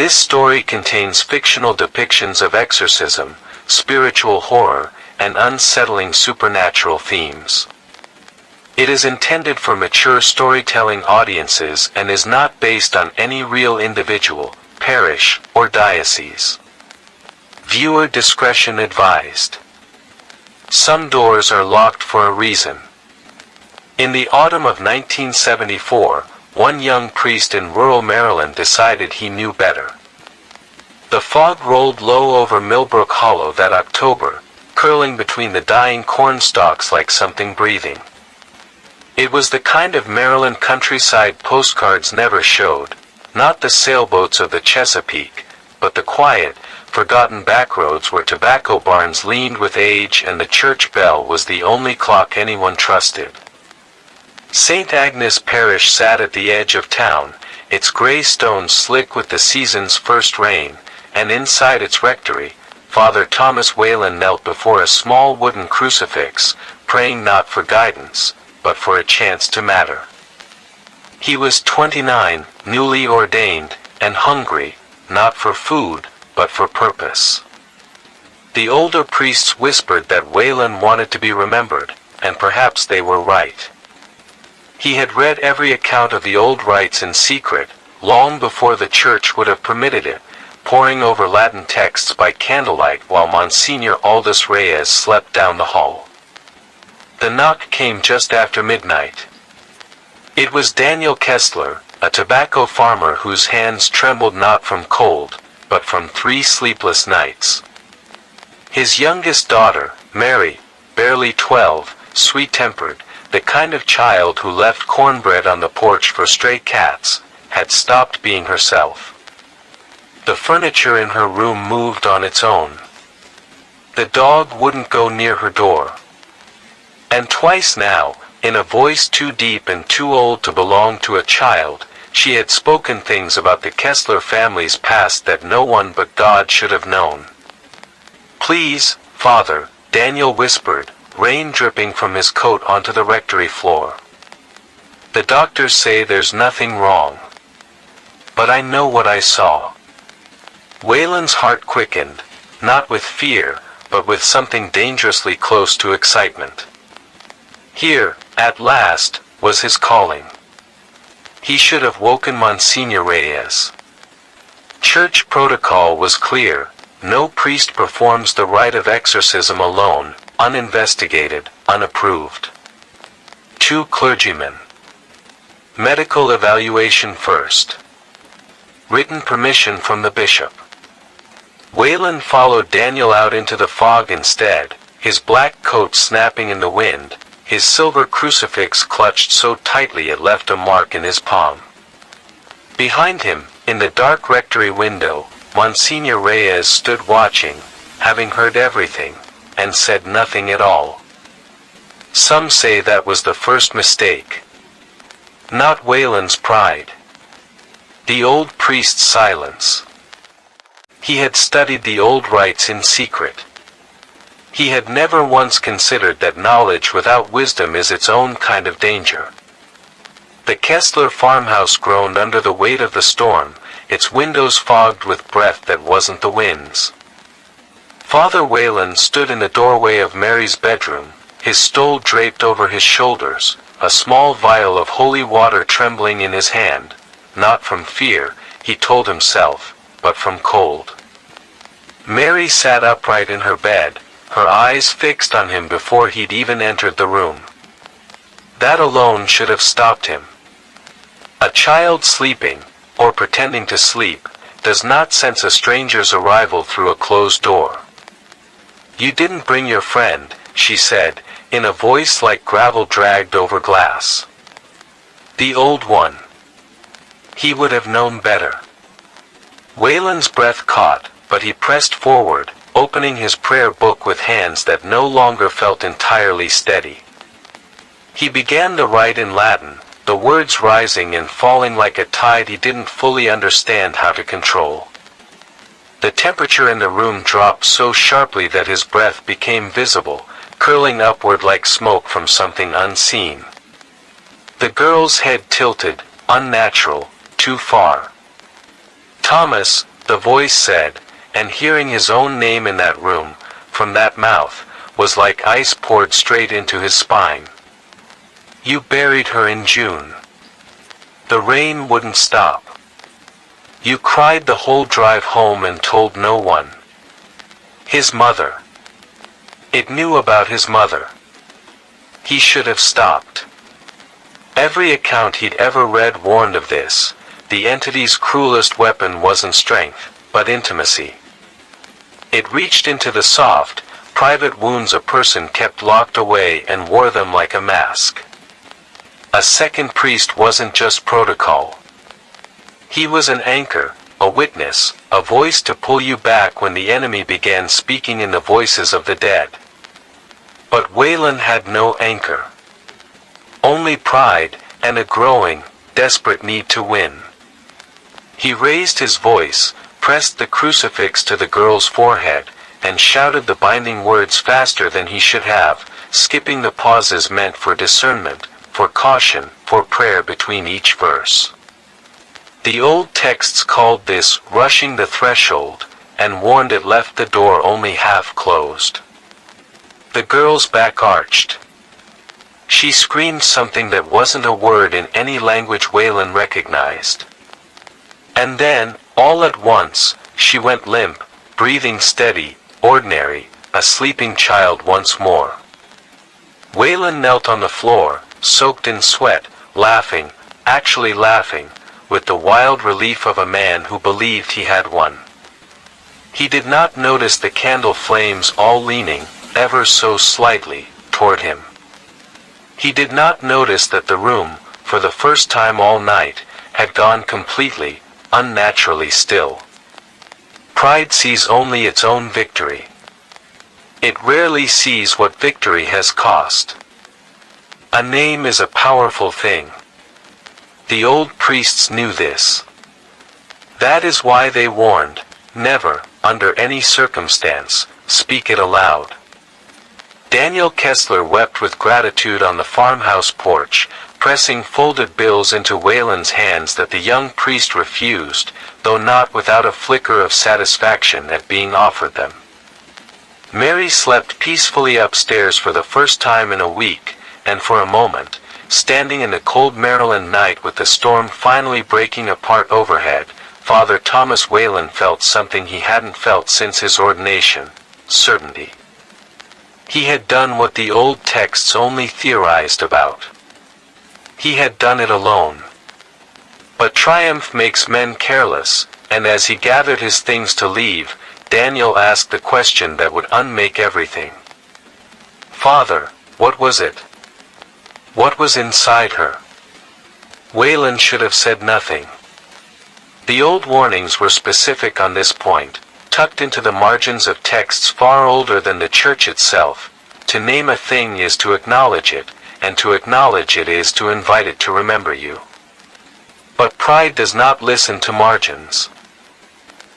This story contains fictional depictions of exorcism, spiritual horror, and unsettling supernatural themes. It is intended for mature storytelling audiences and is not based on any real individual, parish, or diocese. Viewer discretion advised. Some doors are locked for a reason. In the autumn of 1974, one young priest in rural Maryland decided he knew better. The fog rolled low over Millbrook Hollow that October, curling between the dying corn stalks like something breathing. It was the kind of Maryland countryside postcards never showed, not the sailboats of the Chesapeake, but the quiet, forgotten backroads where tobacco barns leaned with age and the church bell was the only clock anyone trusted. St. Agnes Parish sat at the edge of town, its gray stones slick with the season's first rain, and inside its rectory, Father Thomas Whalen knelt before a small wooden crucifix, praying not for guidance, but for a chance to matter. He was 29, newly ordained, and hungry, not for food, but for purpose. The older priests whispered that Whalen wanted to be remembered, and perhaps they were right. He had read every account of the old rites in secret, long before the church would have permitted it, poring over Latin texts by candlelight while Monsignor Aldous Reyes slept down the hall. The knock came just after midnight. It was Daniel Kessler, a tobacco farmer whose hands trembled not from cold, but from 3 sleepless nights. His youngest daughter, Mary, barely 12, sweet-tempered, the kind of child who left cornbread on the porch for stray cats, had stopped being herself. The furniture in her room moved on its own. The dog wouldn't go near her door. And twice now, in a voice too deep and too old to belong to a child, she had spoken things about the Kessler family's past that no one but God should have known. "Please, Father," Daniel whispered, rain dripping from his coat onto the rectory floor. "The doctors say there's nothing wrong. But I know what I saw." Whalen's heart quickened, not with fear, but with something dangerously close to excitement. Here, at last, was his calling. He should have woken Monsignor Reyes. Church protocol was clear: no priest performs the rite of exorcism alone, uninvestigated, unapproved. 2 clergymen. Medical evaluation first. Written permission from the bishop. Whalen followed Daniel out into the fog instead, his black coat snapping in the wind, his silver crucifix clutched so tightly it left a mark in his palm. Behind him, in the dark rectory window, Monsignor Reyes stood watching, having heard everything, and said nothing at all. Some say that was the first mistake. Not Whalen's pride. The old priest's silence. He had studied the old rites in secret. He had never once considered that knowledge without wisdom is its own kind of danger. The Kessler farmhouse groaned under the weight of the storm, its windows fogged with breath that wasn't the wind's. Father Whalen stood in the doorway of Mary's bedroom, his stole draped over his shoulders, a small vial of holy water trembling in his hand, not from fear, he told himself, but from cold. Mary sat upright in her bed, her eyes fixed on him before he'd even entered the room. That alone should have stopped him. A child sleeping, or pretending to sleep, does not sense a stranger's arrival through a closed door. "You didn't bring your friend," she said, in a voice like gravel dragged over glass. "The old one." He would have known better. Whalen's breath caught, but he pressed forward, opening his prayer book with hands that no longer felt entirely steady. He began to write in Latin, the words rising and falling like a tide he didn't fully understand how to control. The temperature in the room dropped so sharply that his breath became visible, curling upward like smoke from something unseen. The girl's head tilted, unnatural, too far. "Thomas," the voice said, and hearing his own name in that room, from that mouth, was like ice poured straight into his spine. You buried her in June. The rain wouldn't stop. You cried the whole drive home and told no one. His mother. It knew about his mother. He should have stopped. Every account he'd ever read warned of this. The entity's cruelest weapon wasn't strength, but intimacy. It reached into the soft, private wounds a person kept locked away and wore them like a mask. A second priest wasn't just protocol. He was an anchor, a witness, a voice to pull you back when the enemy began speaking in the voices of the dead. But Wayland had no anchor. Only pride, and a growing, desperate need to win. He raised his voice, pressed the crucifix to the girl's forehead, and shouted the binding words faster than he should have, skipping the pauses meant for discernment, for caution, for prayer between each verse. The old texts called this rushing the threshold, and warned it left the door only half closed. The girl's back arched. She screamed something that wasn't a word in any language Wayland recognized. And then, all at once, she went limp, breathing steady, ordinary, a sleeping child once more. Wayland knelt on the floor, soaked in sweat, laughing, actually laughing, with the wild relief of a man who believed he had won. He did not notice the candle flames all leaning, ever so slightly, toward him. He did not notice that the room, for the first time all night, had gone completely, unnaturally still. Pride sees only its own victory. It rarely sees what victory has cost. A name is a powerful thing. The old priests knew this. That is why they warned, never, under any circumstance, speak it aloud. Daniel Kessler wept with gratitude on the farmhouse porch, pressing folded bills into Wayland's hands that the young priest refused, though not without a flicker of satisfaction at being offered them. Mary slept peacefully upstairs for the first time in a week, and for a moment, standing in the cold Maryland night with the storm finally breaking apart overhead, Father Thomas Wayland felt something he hadn't felt since his ordination: certainty. He had done what the old texts only theorized about. He had done it alone. But triumph makes men careless, and as he gathered his things to leave, Daniel asked the question that would unmake everything. Father, what was it? What was inside her? Wayland should have said nothing. The old warnings were specific on this point, tucked into the margins of texts far older than the church itself. To name a thing is to acknowledge it, and to acknowledge it is to invite it to remember you. But pride does not listen to margins.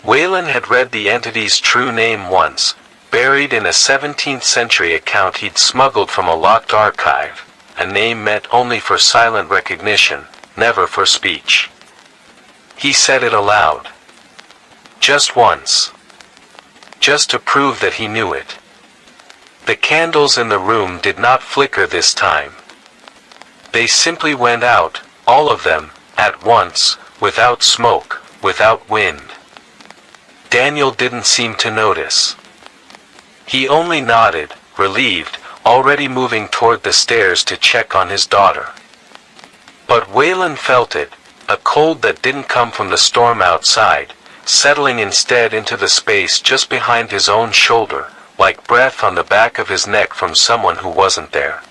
Wayland had read the entity's true name once, buried in a 17th century account he'd smuggled from a locked archive, a name meant only for silent recognition, never for speech. He said it aloud. Just once. Just to prove that he knew it. The candles in the room did not flicker this time. They simply went out, all of them, at once, without smoke, without wind. Daniel didn't seem to notice. He only nodded, relieved, already moving toward the stairs to check on his daughter. But Wayland felt it, a cold that didn't come from the storm outside, settling instead into the space just behind his own shoulder, like breath on the back of his neck from someone who wasn't there.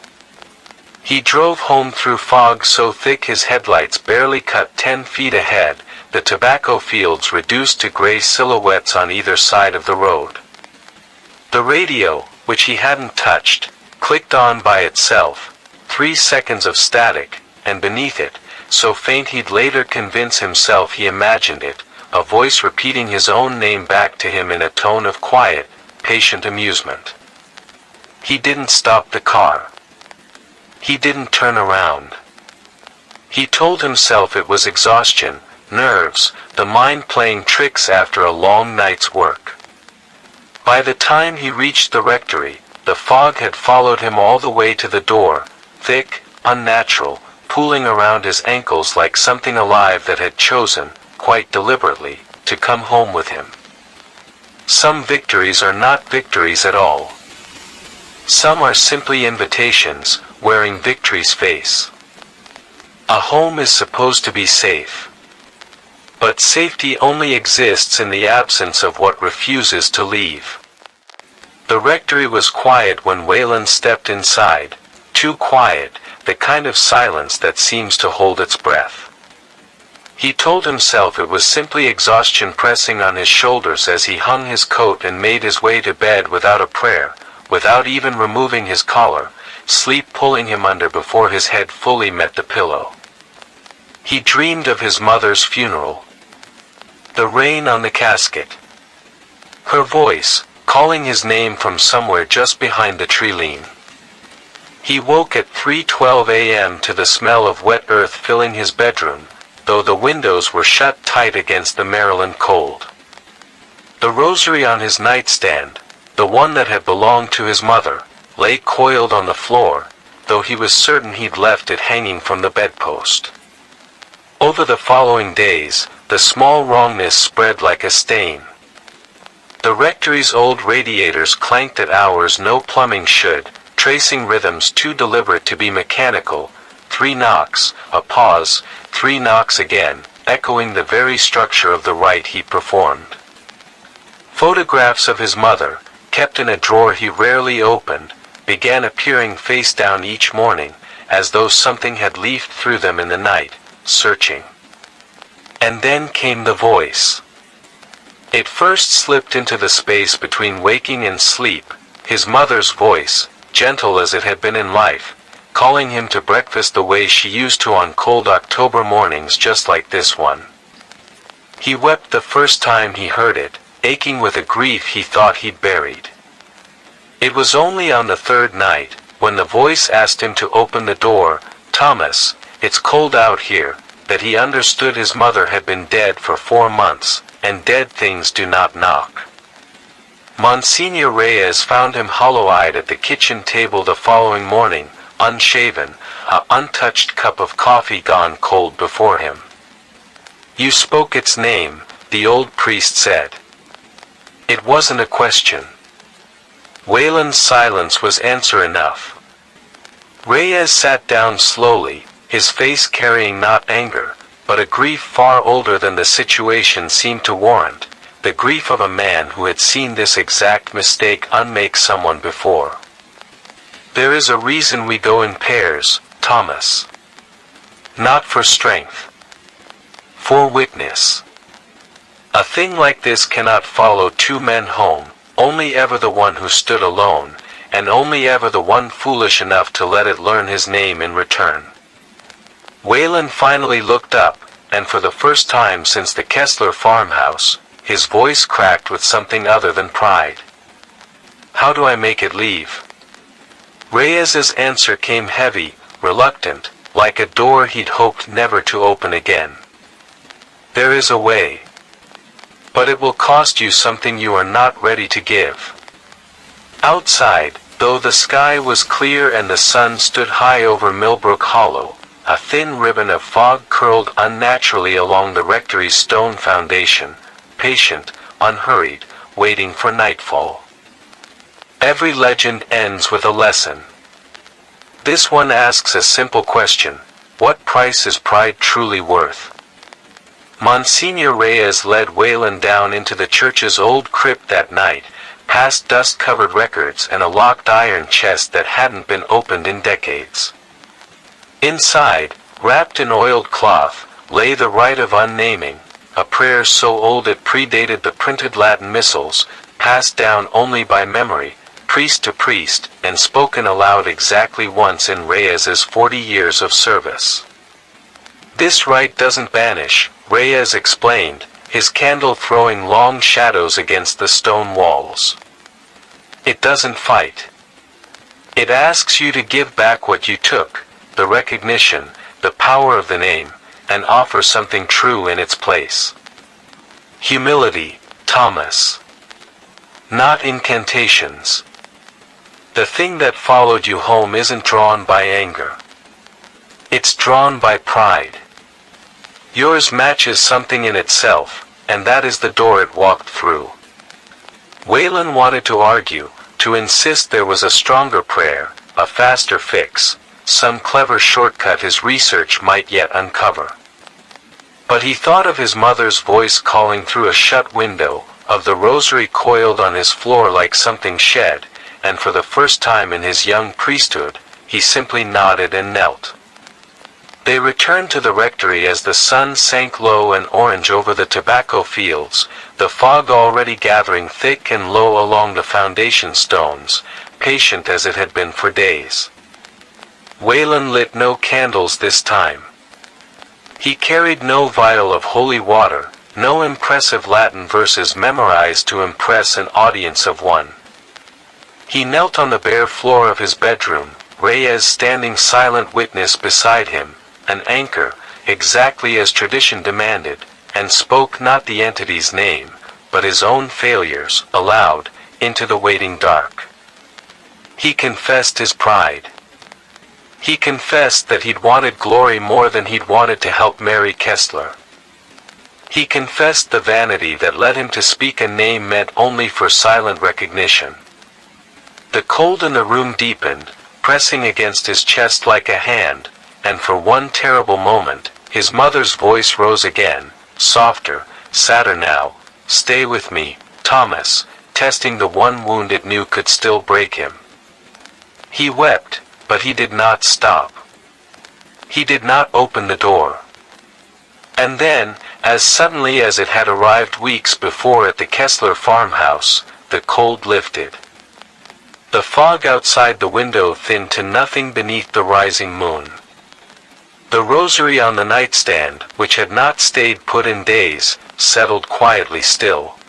He drove home through fog so thick his headlights barely cut 10 feet ahead, the tobacco fields reduced to gray silhouettes on either side of the road. The radio, which he hadn't touched, clicked on by itself, 3 seconds of static, and beneath it, so faint he'd later convince himself he imagined it, a voice repeating his own name back to him in a tone of quiet, patient amusement. He didn't stop the car. He didn't turn around. He told himself it was exhaustion, nerves, the mind playing tricks after a long night's work. By the time he reached the rectory, the fog had followed him all the way to the door, thick, unnatural, pooling around his ankles like something alive that had chosen, quite deliberately, to come home with him. Some victories are not victories at all. Some are simply invitations, wearing victory's face. A home is supposed to be safe. But safety only exists in the absence of what refuses to leave. The rectory was quiet when Wayland stepped inside, too quiet, the kind of silence that seems to hold its breath. He told himself it was simply exhaustion pressing on his shoulders as he hung his coat and made his way to bed without a prayer, without even removing his collar, sleep pulling him under before his head fully met the pillow. He dreamed of his mother's funeral. The rain on the casket. Her voice, calling his name from somewhere just behind the tree-line. He woke at 3:12 a.m. to the smell of wet earth filling his bedroom, though the windows were shut tight against the Maryland cold. The rosary on his nightstand, the one that had belonged to his mother, lay coiled on the floor, though he was certain he'd left it hanging from the bedpost. Over the following days, the small wrongness spread like a stain. The rectory's old radiators clanked at hours no plumbing should, tracing rhythms too deliberate to be mechanical. 3 knocks, a pause, 3 knocks again, echoing the very structure of the rite he performed. Photographs of his mother, kept in a drawer he rarely opened, began appearing face down each morning, as though something had leafed through them in the night, searching. And then came the voice. It first slipped into the space between waking and sleep, his mother's voice, gentle as it had been in life, calling him to breakfast the way she used to on cold October mornings just like this one. He wept the first time he heard it, aching with a grief he thought he'd buried. It was only on the 3rd night, when the voice asked him to open the door, "Thomas, it's cold out here," that he understood his mother had been dead for 4 months, and dead things do not knock. Monsignor Reyes found him hollow-eyed at the kitchen table the following morning, unshaven, an untouched cup of coffee gone cold before him. "You spoke its name," the old priest said. It wasn't a question. Wayland's silence was answer enough. Reyes sat down slowly, his face carrying not anger, but a grief far older than the situation seemed to warrant, the grief of a man who had seen this exact mistake unmake someone before. "There is a reason we go in pairs, Thomas. Not for strength. For witness. A thing like this cannot follow 2 men home, only ever the one who stood alone, and only ever the one foolish enough to let it learn his name in return." Wayland finally looked up, and for the first time since the Kessler farmhouse, his voice cracked with something other than pride. "How do I make it leave?" Reyes's answer came heavy, reluctant, like a door he'd hoped never to open again. "There is a way. But it will cost you something you are not ready to give." Outside, though the sky was clear and the sun stood high over Millbrook Hollow, a thin ribbon of fog curled unnaturally along the rectory's stone foundation, patient, unhurried, waiting for nightfall. Every legend ends with a lesson. This one asks a simple question: what price is pride truly worth? Monsignor Reyes led Wayland down into the church's old crypt that night, past dust-covered records and a locked iron chest that hadn't been opened in decades. Inside, wrapped in oiled cloth, lay the rite of unnaming, a prayer so old it predated the printed Latin missals, passed down only by memory, priest to priest, and spoken aloud exactly once in Reyes's 40 years of service. "This rite doesn't banish," Reyes explained, his candle throwing long shadows against the stone walls. "It doesn't fight. It asks you to give back what you took, the recognition, the power of the name, and offer something true in its place. Humility, Thomas. Not incantations. The thing that followed you home isn't drawn by anger. It's drawn by pride. Yours matches something in itself, and that is the door it walked through. Wayland wanted to argue, to insist there was a stronger prayer, a faster fix, some clever shortcut his research might yet uncover. But he thought of his mother's voice calling through a shut window, of the rosary coiled on his floor like something shed, and for the first time in his young priesthood, he simply nodded and knelt. They returned to the rectory as the sun sank low and orange over the tobacco fields, the fog already gathering thick and low along the foundation stones, patient as it had been for days. Wayland lit no candles this time. He carried no vial of holy water, no impressive Latin verses memorized to impress an audience of one. He knelt on the bare floor of his bedroom, Reyes standing silent witness beside him, an anchor, exactly as tradition demanded, and spoke not the entity's name, but his own failures, aloud, into the waiting dark. He confessed his pride. He confessed that he'd wanted glory more than he'd wanted to help Mary Kessler. He confessed the vanity that led him to speak a name meant only for silent recognition. The cold in the room deepened, pressing against his chest like a hand, and for one terrible moment, his mother's voice rose again, softer, sadder now. "Stay with me, Thomas," testing the one wound it knew could still break him. He wept, but he did not stop. He did not open the door. And then, as suddenly as it had arrived weeks before at the Kessler farmhouse, the cold lifted. The fog outside the window thinned to nothing beneath the rising moon. The rosary on the nightstand, which had not stayed put in days, settled quietly still.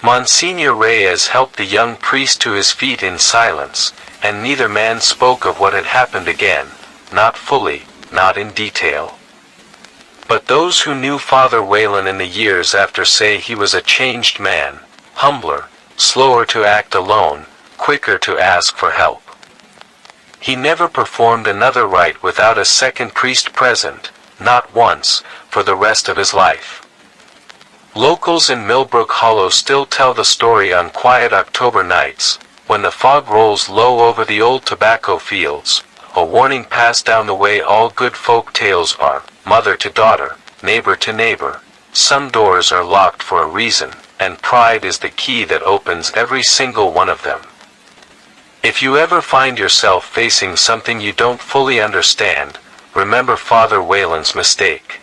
Monsignor Reyes helped the young priest to his feet in silence, and neither man spoke of what had happened again, not fully, not in detail. But those who knew Father Wayland in the years after say he was a changed man, humbler, slower to act alone, quicker to ask for help. He never performed another rite without a second priest present, not once, for the rest of his life. Locals in Millbrook Hollow still tell the story on quiet October nights, when the fog rolls low over the old tobacco fields, a warning passed down the way all good folk tales are, mother to daughter, neighbor to neighbor. Some doors are locked for a reason, and pride is the key that opens every single one of them. If you ever find yourself facing something you don't fully understand, remember Father Wayland's mistake.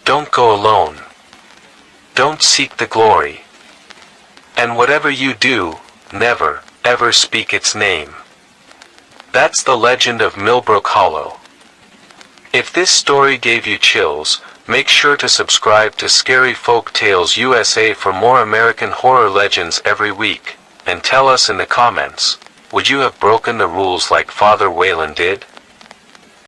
Don't go alone. Don't seek the glory. And whatever you do, never, ever speak its name. That's the legend of Millbrook Hollow. If this story gave you chills, make sure to subscribe to Scary Folk Tales USA for more American horror legends every week, and tell us in the comments, would you have broken the rules like Father Wayland did?